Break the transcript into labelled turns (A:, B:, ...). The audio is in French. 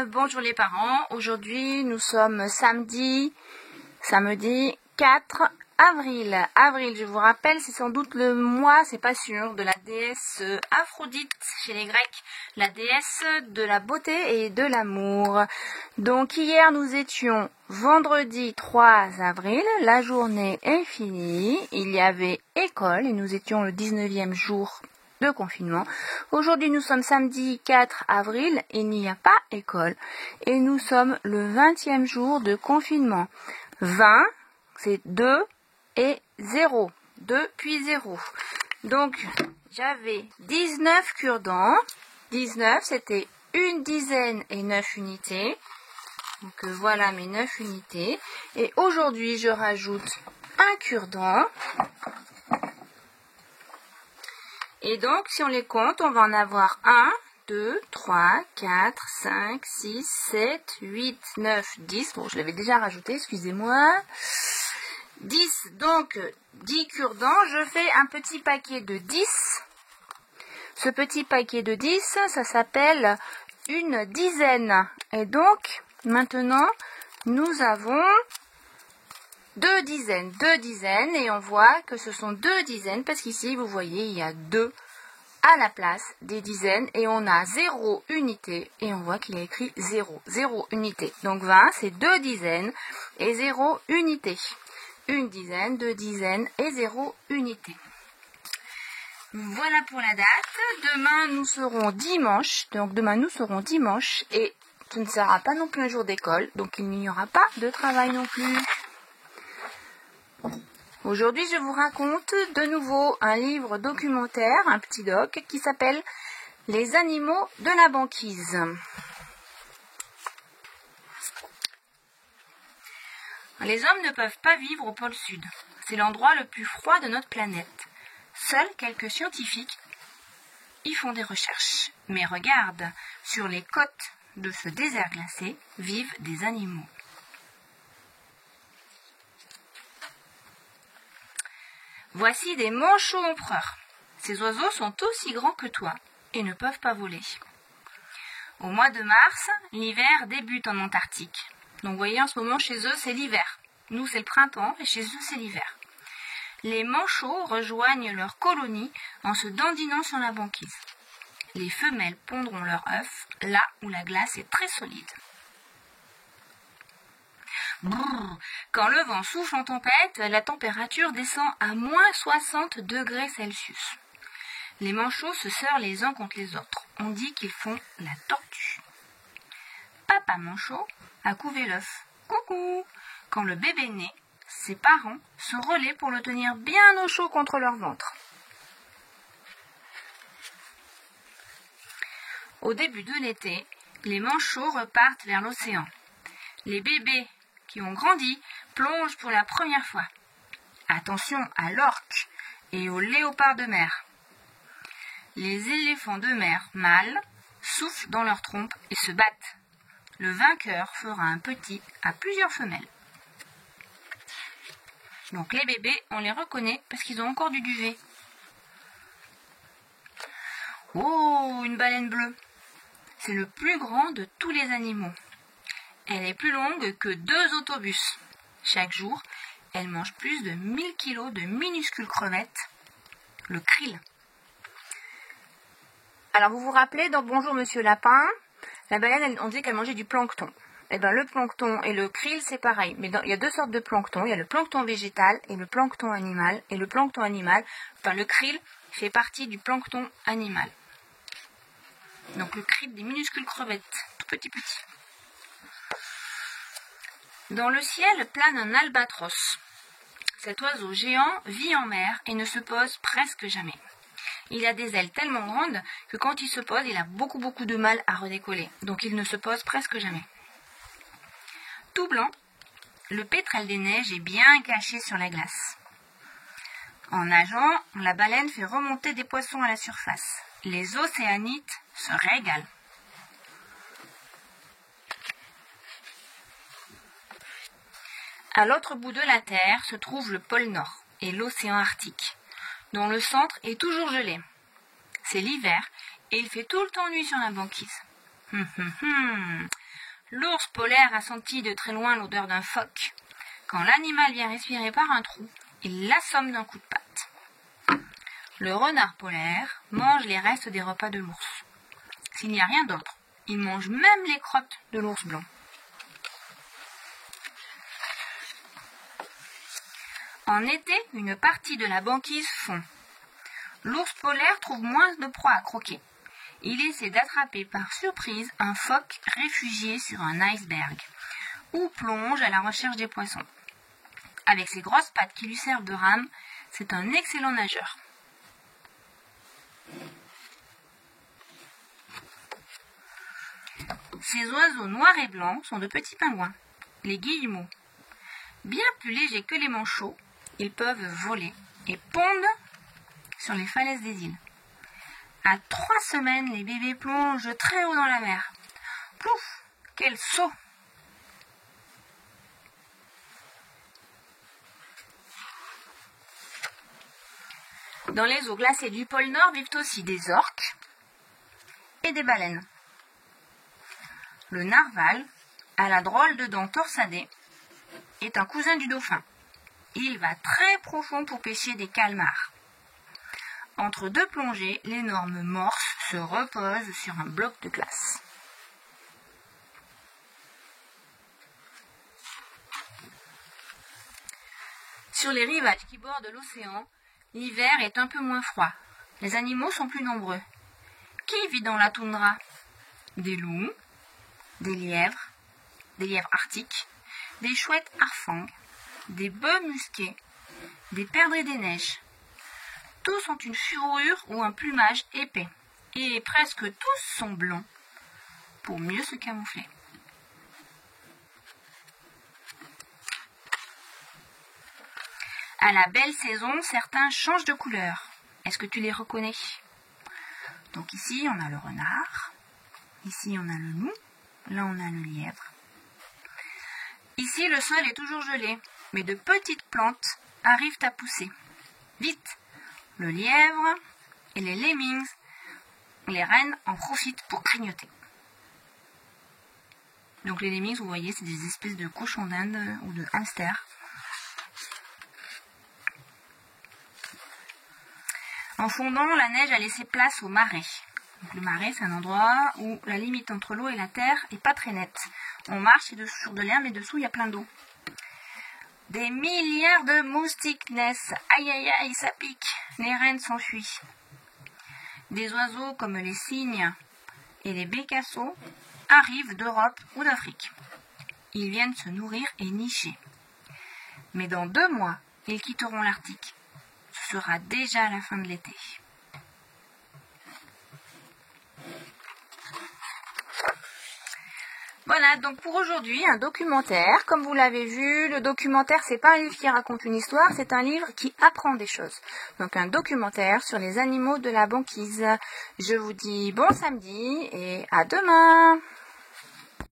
A: Bonjour les parents, aujourd'hui nous sommes samedi 4 avril. Avril, je vous rappelle, c'est sans doute le mois, c'est pas sûr, de la déesse Aphrodite chez les Grecs, la déesse de la beauté et de l'amour. Donc hier nous étions vendredi 3 avril, la journée est finie, il y avait école et nous étions le 19e jour de confinement. Aujourd'hui nous sommes samedi 4 avril, il n'y a pas école et nous sommes le 20e jour de confinement. 20, c'est 2 et 0, 2 puis 0. Donc j'avais 19 cure-dents, 19 c'était une dizaine et 9 unités. Donc voilà mes 9 unités. Et aujourd'hui je rajoute un cure-dent. Et donc, si on les compte, on va en avoir 1, 2, 3, 4, 5, 6, 7, 8, 9, 10. Bon, je l'avais déjà rajouté, excusez-moi. 10, donc 10 cure-dents. Je fais un petit paquet de 10. Ce petit paquet de 10, ça s'appelle une dizaine. Et donc, maintenant, nous avons deux dizaines, et on voit que ce sont 2 dizaines, parce qu'ici, vous voyez, il y a 2 à la place des dizaines, et on a 0 unité, et on voit qu'il y a écrit 0 unité. Donc 20, c'est 2 dizaines, et 0 unité. Une dizaine, 2 dizaines, et 0 unité. Voilà pour la date. Demain, nous serons dimanche, et ce ne sera pas non plus un jour d'école, donc il n'y aura pas de travail non plus. Aujourd'hui, je vous raconte de nouveau un livre documentaire, un petit doc, qui s'appelle « Les animaux de la banquise ». Les hommes ne peuvent pas vivre au pôle sud. C'est l'endroit le plus froid de notre planète. Seuls quelques scientifiques y font des recherches. Mais regarde, sur les côtes de ce désert glacé vivent des animaux. Voici des manchots empereurs. Ces oiseaux sont aussi grands que toi et ne peuvent pas voler. Au mois de mars, l'hiver débute en Antarctique. Donc vous voyez, en ce moment, chez eux, c'est l'hiver. Nous, c'est le printemps et chez eux, c'est l'hiver. Les manchots rejoignent leur colonie en se dandinant sur la banquise. Les femelles pondront leurs œufs là où la glace est très solide. Brrr, quand le vent souffle en tempête, la température descend à moins 60 degrés Celsius. Les manchots se serrent les uns contre les autres. On dit qu'ils font la tortue. Papa manchot a couvé l'œuf. Coucou! Quand le bébé naît, ses parents se relaient pour le tenir bien au chaud contre leur ventre. Au début de l'été, les manchots repartent vers l'océan. Les bébés qui ont grandi plongent pour la première fois. Attention à l'orque et aux léopards de mer. Les éléphants de mer mâles soufflent dans leur trompe et se battent. Le vainqueur fera un petit à plusieurs femelles. Donc les bébés, on les reconnaît parce qu'ils ont encore du duvet. Oh, une baleine bleue! C'est le plus grand de tous les animaux. Elle est plus longue que 2 autobus. Chaque jour, elle mange plus de 1000 kilos de minuscules crevettes, le krill. Alors vous vous rappelez dans Bonjour Monsieur Lapin, la baleine, on dit qu'elle mangeait du plancton. Et bien le plancton et le krill c'est pareil, mais il y a 2 sortes de plancton. Il y a le plancton végétal et le plancton animal. Et le plancton animal, le krill fait partie du plancton animal. Donc le krill des minuscules crevettes, tout petit. Dans le ciel plane un albatros. Cet oiseau géant vit en mer et ne se pose presque jamais. Il a des ailes tellement grandes que quand il se pose, il a beaucoup de mal à redécoller. Donc il ne se pose presque jamais. Tout blanc, le pétrel des neiges est bien caché sur la glace. En nageant, la baleine fait remonter des poissons à la surface. Les océanites se régalent. À l'autre bout de la Terre se trouve le pôle Nord et l'océan Arctique, dont le centre est toujours gelé. C'est l'hiver et il fait tout le temps nuit sur la banquise. L'ours polaire a senti de très loin l'odeur d'un phoque. Quand l'animal vient respirer par un trou, il l'assomme d'un coup de patte. Le renard polaire mange les restes des repas de l'ours. S'il n'y a rien d'autre, il mange même les crottes de l'ours blanc. En été, une partie de la banquise fond. L'ours polaire trouve moins de proie à croquer. Il essaie d'attraper par surprise un phoque réfugié sur un iceberg, ou plonge à la recherche des poissons. Avec ses grosses pattes qui lui servent de rame, c'est un excellent nageur. Ces oiseaux noirs et blancs sont de petits pingouins, les guillemots. Bien plus légers que les manchots, ils peuvent voler et pondent sur les falaises des îles. À 3 semaines, les bébés plongent très haut dans la mer. Pouf! Quel saut! Dans les eaux glacées du pôle Nord vivent aussi des orques et des baleines. Le narwal, à la drôle de dents torsadées, est un cousin du dauphin. Il va très profond pour pêcher des calmars. Entre deux plongées, l'énorme morse se repose sur un bloc de glace. Sur les rivages qui bordent l'océan, l'hiver est un peu moins froid. Les animaux sont plus nombreux. Qui vit dans la toundra? Des loups, des lièvres arctiques, des chouettes harfangs, des bœufs musqués, des perdrix des neiges. Tous ont une fourrure ou un plumage épais, et presque tous sont blancs, pour mieux se camoufler. À la belle saison, certains changent de couleur. Est-ce que tu les reconnais? Donc ici, on a le renard, ici, on a le loup, là, on a le lièvre. Ici, le sol est toujours gelé, mais de petites plantes arrivent à pousser. Vite! Le lièvre et les lemmings, les rennes en profitent pour grignoter. Donc les lemmings, vous voyez, c'est des espèces de cochons d'Inde ou de hamsters. En fondant, la neige a laissé place au marais. Donc, le marais, c'est un endroit où la limite entre l'eau et la terre n'est pas très nette. On marche sur de l'herbe, mais dessous, il y a plein d'eau. Des milliards de moustiques naissent. Aïe aïe aïe, ça pique. Les rennes s'enfuient. Des oiseaux comme les cygnes et les bécassos arrivent d'Europe ou d'Afrique. Ils viennent se nourrir et nicher. Mais dans 2 mois, ils quitteront l'Arctique. Ce sera déjà la fin de l'été. Voilà, donc pour aujourd'hui, un documentaire. Comme vous l'avez vu, le documentaire, c'est pas un livre qui raconte une histoire, c'est un livre qui apprend des choses. Donc un documentaire sur les animaux de la banquise. Je vous dis bon samedi et à demain!